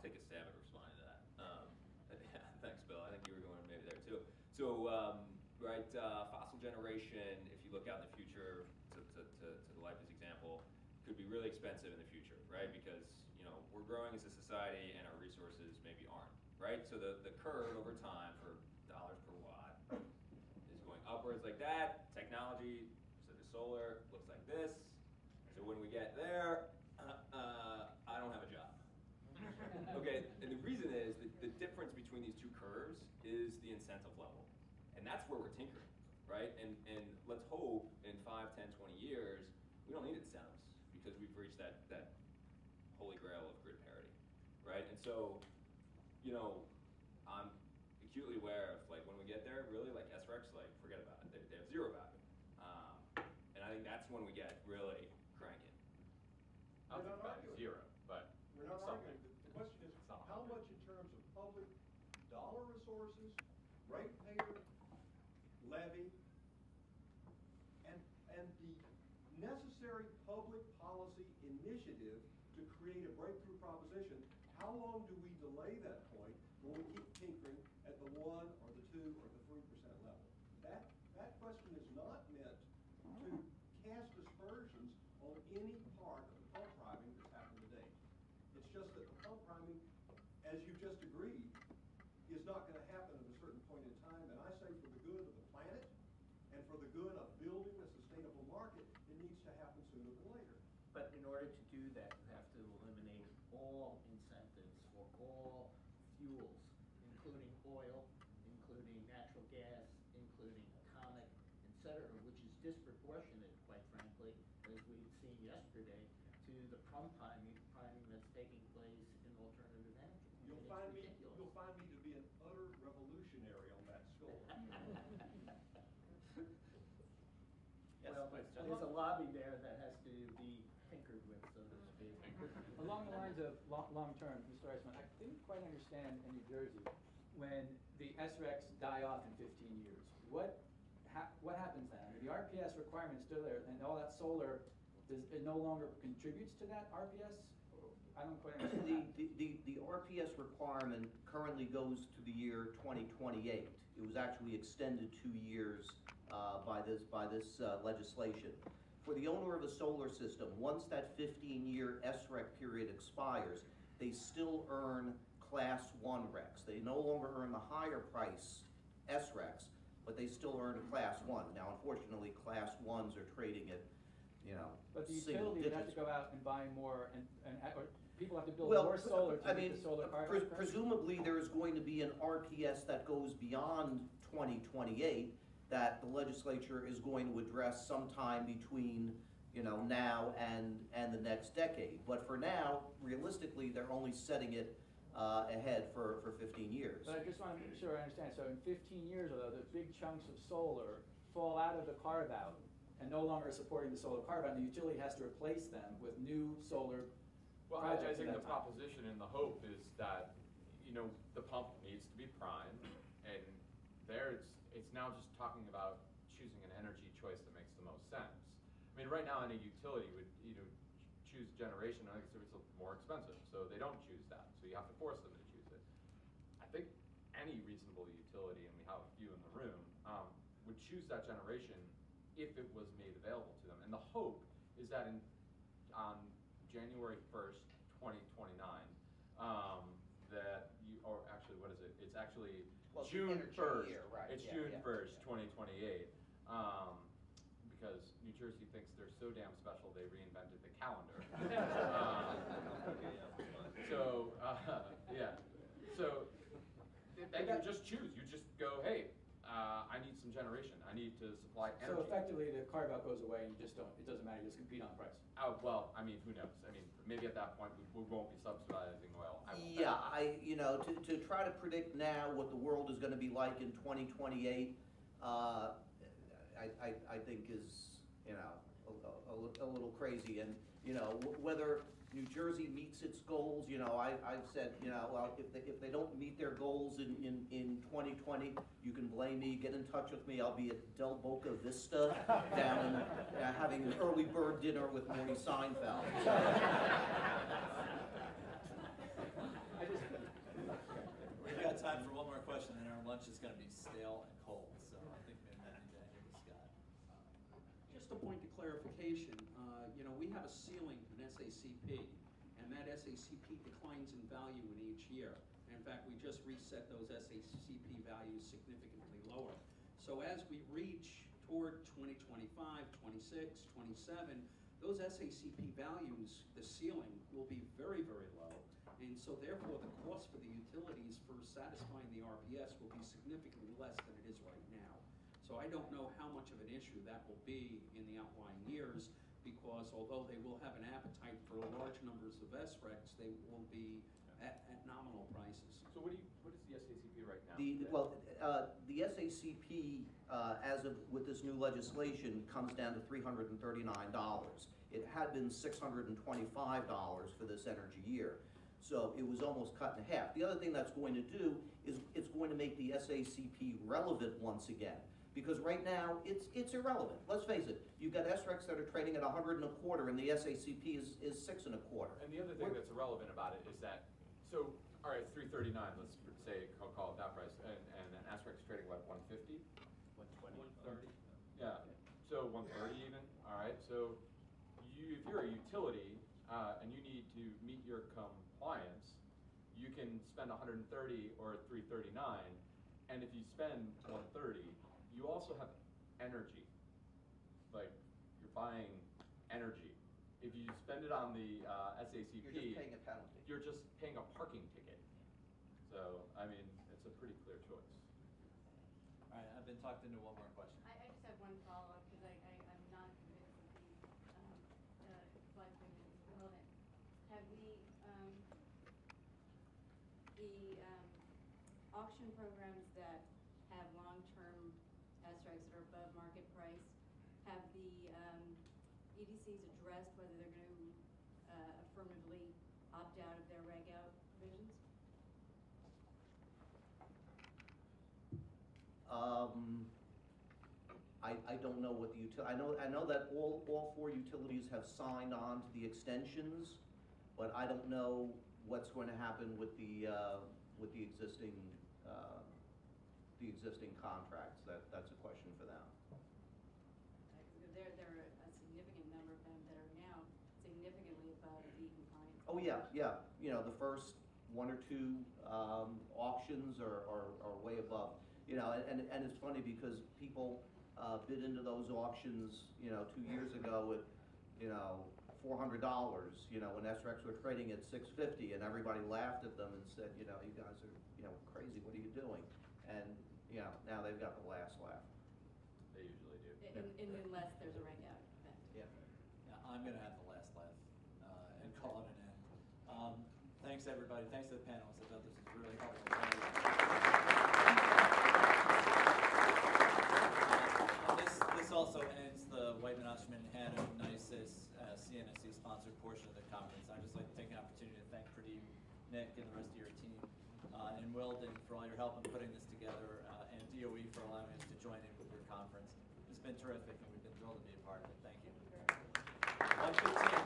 take a stab at responding to that. Yeah, thanks, Bill. I think you were going maybe there too. So, right, fossil generation, if you look out in the future, to the LIPA's example, could be really expensive in the future, right? Because, you know, we're growing as a society and our resources maybe aren't, right? So the curve over time for dollars per watt is going upwards like that. Technology, so the solar looks like this. So when we get there, I don't have a job. Okay, and the reason is that the difference between these two curves is the incentive level. And that's where we're tinkering, right? And let's hope in 5, 10, 20 years, we don't need incentives because we've reached that holy grail of grid parity, right? And so, you know, I'm acutely aware of, like, when we get there, really, like, SRECs, like, forget about it. They have zero value. And I think that's when we get really cranking. I don't think about zero, but we're not arguing. The question is, how how much in terms of public dollar resources, ratepayer, levy, and the necessary public policy initiative to create a breakthrough proposition, how long do we delay that point when we keep tinkering at the 1 or the 2 or the 3% level? That question is not meant to cast aspersions on any part of the pump priming that's happened today. It's just that the pump priming, as you just agreed, is not going to happen at a certain point in time. And I say for the good of the planet and for the good of building a sustainable market, it needs to happen sooner than later. But in order to do that, you have to eliminate all incentives for all fuels, including oil, including natural gas, including atomic, etc., which is disproportionate, quite frankly, as we've seen yesterday, to the pump priming that's taking place in alternative energy. You'll find me to be an utter revolutionary on that score. Yes, well, there's a lobby there that has to be tinkered with, so to speak. Along the lines of long-term, Mr. Eisman, I didn't quite understand in New Jersey, when the SRECs die off in 15 years, what happens then? I mean, the RPS requirement is still there, and all that solar, it no longer contributes to that RPS? I don't quite understand. The RPS requirement currently goes to the year 2028. It was actually extended 2 years by this legislation. For the owner of a solar system, once that 15-year SREC period expires, they still earn Class 1 RECs. They no longer earn the higher price SRECs, but they still earn Class 1. Now, unfortunately, Class 1s are trading at, you know, but the single utility would have to digits. go out and buy more, or people have to build more solar to meet the solar carbon. Presumably there is going to be an RPS that goes beyond 2028 that the legislature is going to address sometime between, you know, now and the next decade. But for now, realistically, they're only setting it ahead for 15 years. But I just want to make sure I understand. So in 15 years, though, the big chunks of solar fall out of the carve-out and no longer supporting the solar carve-out, and the utility has to replace them with new solar well, projects. I think the proposition and the hope is that, you know, the pump needs to be primed, and there it's now just talking about choosing an energy choice that makes the most sense. I mean, right now, any utility would, you know, choose generation, I think it's more expensive, so they don't choose that, so you have to force them to choose it. I think any reasonable utility, and we have a few in the room, would choose that generation if it was made available to them. And the hope is that on January 1st, 2029, that you, or actually, what is it? It's actually June 1st. Year, right. It's June 1st, 2028. Because New Jersey thinks they're so damn special they reinvented the calendar. Yeah. So then you just choose. You just go, hey, I need some generation. I need to supply energy. So effectively, the carve-out goes away, and you just don't. It doesn't matter. You just compete on price. Oh, well, I mean, who knows? I mean, maybe at that point we won't be subsidizing oil. Yeah, you know, to try to predict now what the world is going to be like in 2028, I think is, you know, a little crazy. And, you know, whether New Jersey meets its goals, you know, I've said, you know, well, if they don't meet their goals in 2020, you can blame me. Get in touch with me. I'll be at Del Boca Vista down having an early bird dinner with Morty Seinfeld. lunch is gonna be stale and cold, so I think maybe I need to end it with Scott. Just a point of clarification, we have a ceiling in SACP, and that SACP declines in value in each year. In fact, we just reset those SACP values significantly lower. So as we reach toward 2025, 26, 27, those SACP values, the ceiling, will be very, very low. And so therefore, the cost for the utilities for satisfying the RPS will be significantly less than it is right now. So I don't know how much of an issue that will be in the outlying years, because although they will have an appetite for large numbers of SRECs, they will be at nominal prices. So what is the SACP right now? The SACP, with this new legislation, comes down to $339. It had been $625 for this energy year. So it was almost cut in half. The other thing that's going to do is it's going to make the SACP relevant once again. Because right now, it's irrelevant. Let's face it, you've got SRECs that are trading at 100 and a quarter, and the SACP is 6 and a quarter. And the other thing that's irrelevant about it is that, so, all right, 339, let's say, call it that price, and an SREC's trading, what, 150? 120. 130? Yeah, so 130 even, all right, so if you're a utility, and you need to meet your compliance, you can spend 130 or 339, and if you spend 130, you also have energy. Like, you're buying energy. If you spend it on the SACP, You're just paying a penalty. You're just paying a parking ticket. So, I mean, it's a pretty clear choice. All right, I've been talked into one more question. I just have one follow-up, because I'm not convinced that the slide thing is relevant. Have the auction programs that have long-term SRECs that are above market price, have the EDCs addressed whether they're going to affirmatively opt out of their reg out provisions? I don't know what the I know that all 4 utilities have signed on to the extensions, but I don't know what's going to happen with the existing contracts. That's a question for them. There are a significant number of them that are now significantly above the compliance. Oh yeah. The first 1 or 2 auctions are way above. And it's funny because people bid into those auctions, 2 years ago at, $400, when SRECs were trading at $650, and everybody laughed at them and said, you guys are, crazy, what are you doing? And, now they've got the last laugh. They usually do. Unless there's a reg out event. Yeah, I'm gonna have the last laugh and call it an end. Thanks everybody, thanks to the panelists, I thought this was really helpful. This also ends the Whiteman, Oshman, Hanna, NYSIS, CNSE sponsored portion of the conference. I'd just like to take an opportunity to thank Pradeep, Nick, and the rest of your team, and Weldon for all your help in putting this together, and DOE for allowing us to join in with your conference. It's been terrific, and we've been thrilled to be a part of it. Thank you. 1:15.